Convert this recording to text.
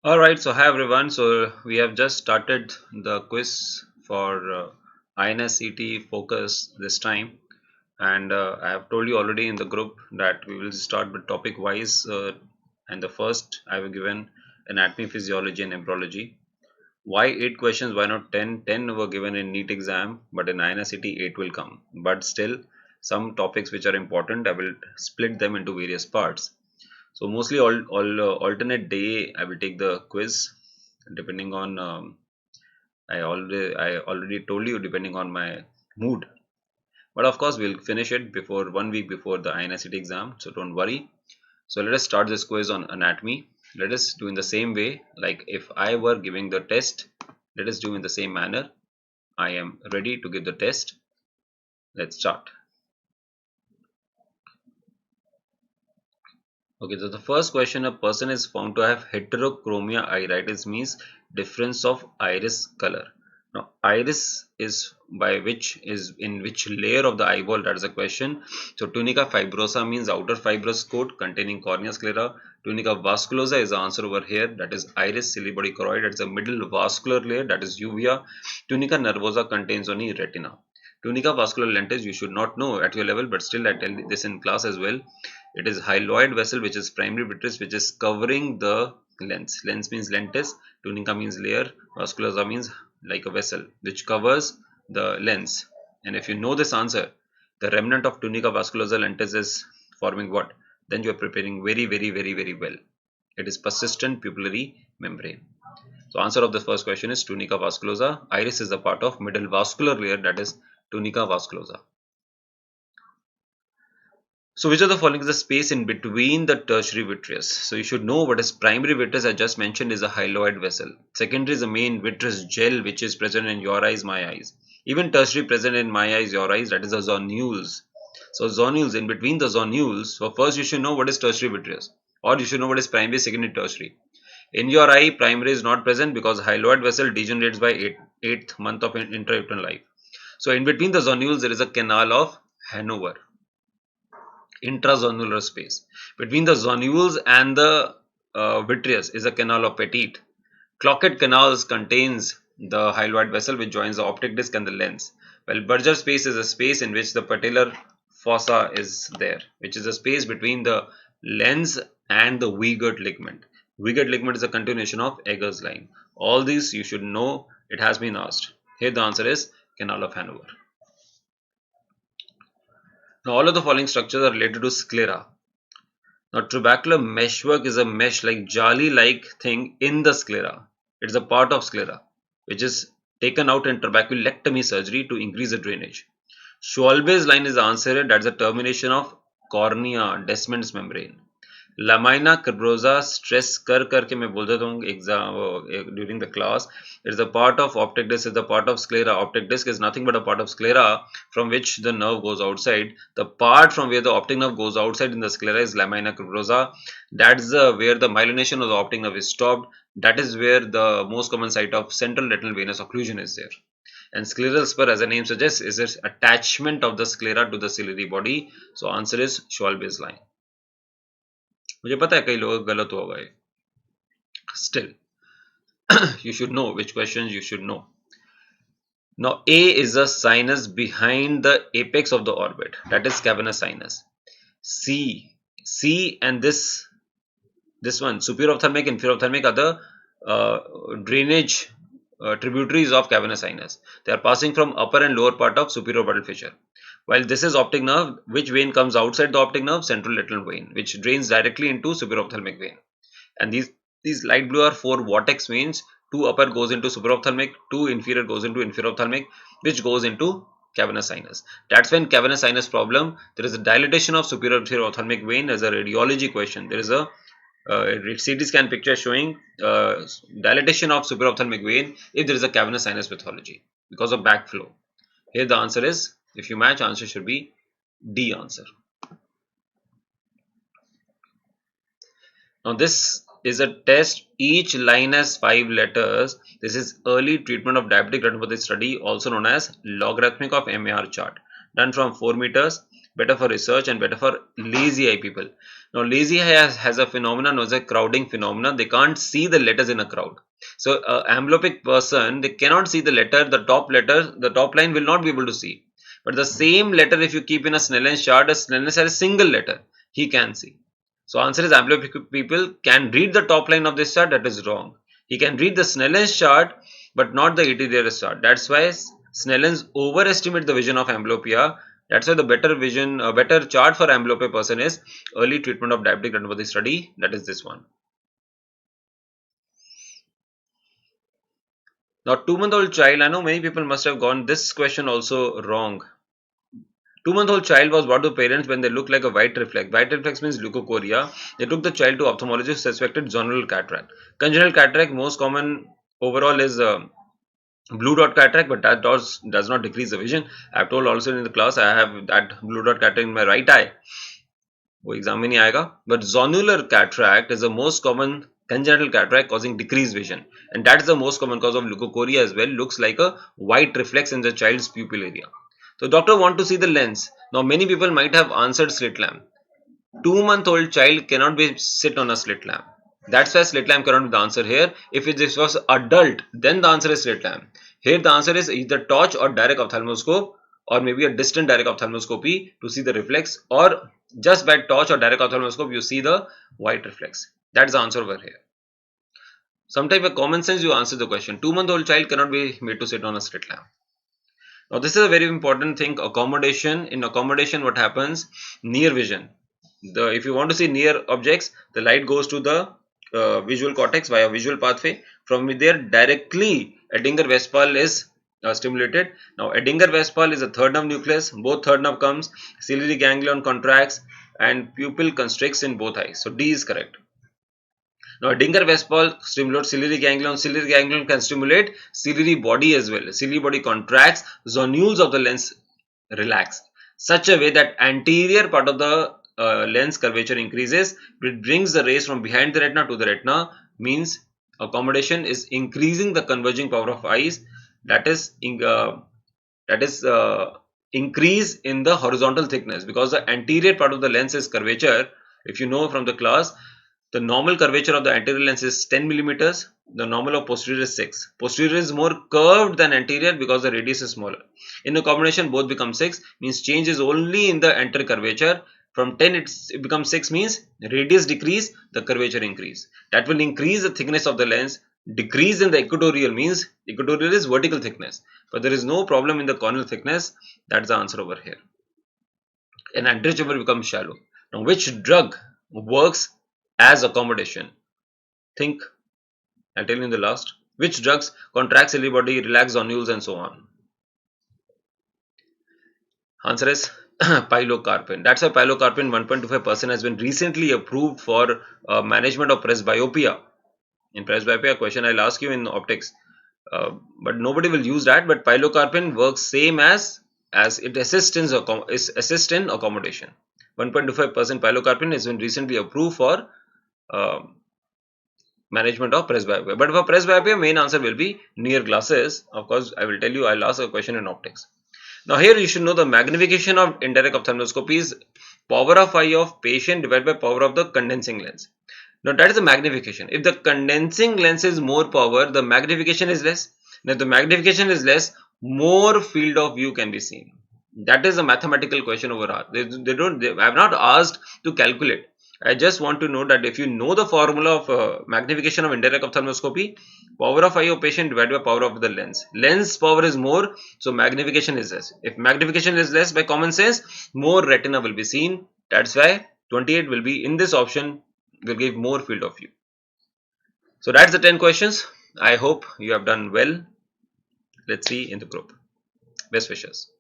Alright, so hi everyone. So we have just started the quiz for INSCT focus this time, and I have told you already in the group that we will start with topic wise. And the first I have given anatomy, physiology, and embryology. Why 8 questions? Why not 10? 10 were given in NEET exam, but in INSCT 8 will come. But still, some topics which are important, I will split them into various parts. So mostly all alternate day I will take the quiz depending on I already told you depending on my mood. But of course we'll finish it before 1 week before the INSCT exam. So don't worry. So let us start this quiz on anatomy. Let us do in the same way like if I were giving the test. Let us do in the same manner. I am ready to give the test. Let's start. Okay, so the first question, a person is found to have heterochromia iritis means difference of iris color. Now, iris is by which is in which layer of the eyeball, that is a question. So, tunica fibrosa means outer fibrous coat containing cornea sclera. Tunica vasculosa is the answer over here, that is iris ciliary choroid, that is the middle vascular layer, that is uvea. Tunica nervosa contains only retina. Tunica vascular lentis you should not know at your level, but still I tell this in class as well. It is hyaloid vessel which is primary vitreous which is covering the lens. Lens means lentis, tunica means layer, vasculosa means like a vessel which covers the lens. And if you know this answer, the remnant of tunica vasculosa lentis is forming what? Then you are preparing very well. It is persistent pupillary membrane. So answer of the first question is tunica vasculosa. Iris is a part of middle vascular layer, that is tunica vasculosa. So which of the following is the space in between the tertiary vitreous? So you should know what is primary vitreous. I just mentioned is a hyaloid vessel. Secondary is the main vitreous gel which is present in your eyes, my eyes. Even tertiary present in my eyes, your eyes, that is the zonules. So zonules, in between the zonules. So first you should know what is tertiary vitreous, or you should know what is primary, secondary, tertiary. In your eye, primary is not present because hyaloid vessel degenerates by eighth month of intrauterine life. So in between the zonules there is a canal of Hanover, intrazonular space. Between the zonules and the vitreous is a canal of Petit. Cloquet canals contains the hyaloid vessel which joins the optic disc and the lens. Well, Berger space is a space in which the patellar fossa is there, which is a space between the lens and the Wiegert ligament. Wiegert ligament is a continuation of Eggers line. All these you should know, it has been asked. Here the answer is canal of Hanover. Now all of the following structures are related to sclera. Now, trabecular meshwork is a mesh-like, jali-like thing in the sclera. It is a part of sclera, which is taken out in trabeculectomy surgery to increase the drainage. Schwalbe's line is the answer. That's the termination of cornea, Desmond's membrane. Lamina cribrosa stress कर करके मैं बोल देता हूँ exam during the class. It is a part of optic disc, is the part of sclera. Optic disc is nothing but a part of sclera from which the nerve goes outside. The part from where the optic nerve goes outside in the sclera is lamina cribrosa. That's where the myelination of the optic nerve is stopped. That is where the most common site of central retinal venous occlusion is there. And scleral spur, as the name suggests, is this attachment of the sclera to the ciliary body. So answer is Schwalbe's line. मुझे पता है कई लोग गलत हो गए. Still, you should know which questions you should know. Now, A is a sinus behind the apex of the orbit, that is cavernous sinus. C and this one, superior ophthalmic, inferior ophthalmic, are the drainage tributaries of cavernous sinus. They are passing from upper and lower part of superior orbital fissure. While this is optic nerve, which vein comes outside the optic nerve? Central retinal vein, which drains directly into superior ophthalmic vein. And these light blue are four vortex veins. Two upper goes into superior ophthalmic, two inferior goes into inferior ophthalmic, which goes into cavernous sinus. That's when cavernous sinus problem, there is a dilatation of superior inferior ophthalmic vein. As a radiology question, there is a CT scan picture showing dilatation of superior ophthalmic vein if there is a cavernous sinus pathology because of backflow. Here the answer is, if you match, answer should be D answer. Now this is a test. Each line has 5 letters. This is early treatment of diabetic retinopathy study, also known as logarithmic of MAR chart, done from 4 meters. better for research, and better for lazy eye people. Now, lazy eye has a phenomenon known as a crowding phenomenon. They can't see the letters in a crowd. So, amblyopic person, they cannot see the top line will not be able to see. But the same letter, if you keep in a Snellen's chart, a Snellen's has a single letter, he can see. So, answer is amblyopic people can read the top line of this chart. That is wrong. He can read the Snellen's chart, but not the ATDRS chart. That's why Snellen's overestimate the vision of amblyopia. That's why the better vision, better chart for amblyopia person is early treatment of diabetic retinopathy study. That is this one. Now, 2-month-old child. I know many people must have gone this question also wrong. 2-month-old child was brought to parents when they looked like a white reflex. White reflex means leukocoria. They took the child to ophthalmologist, suspected zonal cataract. Congenital cataract, most common overall is blue dot cataract, but that does not decrease the vision. I have told also in the class I have that blue dot cataract in my right eye. वो exam में नहीं आएगा. But zonular cataract is the most common congenital cataract causing decreased vision, and that is the most common cause of leukocoria as well. Looks like a white reflex in the child's pupil area. So doctor want to see the lens. Now many people might have answered slit lamp. 2-month-old child cannot be sit on a slit lamp. That's why slit lamp cannot be the answer here. If this was adult, then the answer is slit lamp. Here the answer is either torch or direct ophthalmoscope, or maybe a distant direct ophthalmoscopy to see the reflex, or just by torch or direct ophthalmoscope you see the white reflex. That's the answer over here. Sometimes by common sense you answer the question. 2-month-old child cannot be made to sit on a slit lamp. Now this is a very important thing. Accommodation. In accommodation, what happens? Near vision. If you want to see near objects, the light goes to the visual cortex via visual pathway. From there, directly Edinger-Westphal is stimulated. Now, Edinger-Westphal is a third nerve nucleus. Both third nerve comes, ciliary ganglion contracts, and pupil constricts in both eyes. So D is correct. Now, Edinger-Westphal stimulates ciliary ganglion. Ciliary ganglion can stimulate ciliary body as well. Ciliary body contracts, zonules of the lens relax, such a way that anterior part of the lens curvature increases. It brings the rays from behind the retina to the retina. Means accommodation is increasing the converging power of eyes. That is increase in the horizontal thickness, because the anterior part of the lens is curvature. If you know from the class, the normal curvature of the anterior lens is 10 millimeters. The normal of posterior is 6. Posterior is more curved than anterior because the radius is smaller. In a combination, both become 6. Means change is only in the anterior curvature. From 10 it becomes 6, means radius decrease, the curvature increase. That will increase the thickness of the lens. Decrease in the equatorial, means equatorial is vertical thickness, but there is no problem in the corneal thickness. That's the answer over here. And anterior chamber becomes shallow. Now, which drug works as accommodation? Think. I'll tell you in the last. Which drugs contract ciliary body, relax zonules, and so on? Answer is pilocarpine. That's why pilocarpine 1.25% has been recently approved for management of presbyopia. In presbyopia, question I'll ask you in optics, but nobody will use that. But pilocarpine works same as it assists in accommodation. 1.25% pilocarpine has been recently approved for management of presbyopia. But for presbyopia, main answer will be near glasses. Of course, I will tell you. I'll ask a question in optics. Now here you should know the magnification of indirect ophthalmoscopy is power of eye of patient divided by power of the condensing lens. Now that is the magnification. If the condensing lens is more power, the magnification is less. Now if the magnification is less, more field of view can be seen. That is a mathematical question overall. I have not asked to calculate. I just want to know that if you know the formula of magnification of indirect ophthalmoscopy, power of eye of patient divided by power of the lens. Lens power is more, so magnification is less. If magnification is less, by common sense, more retina will be seen. That's why 28 will be in this option, will give more field of view. So that's the 10 questions. I hope you have done well. Let's see in the group. Best wishes.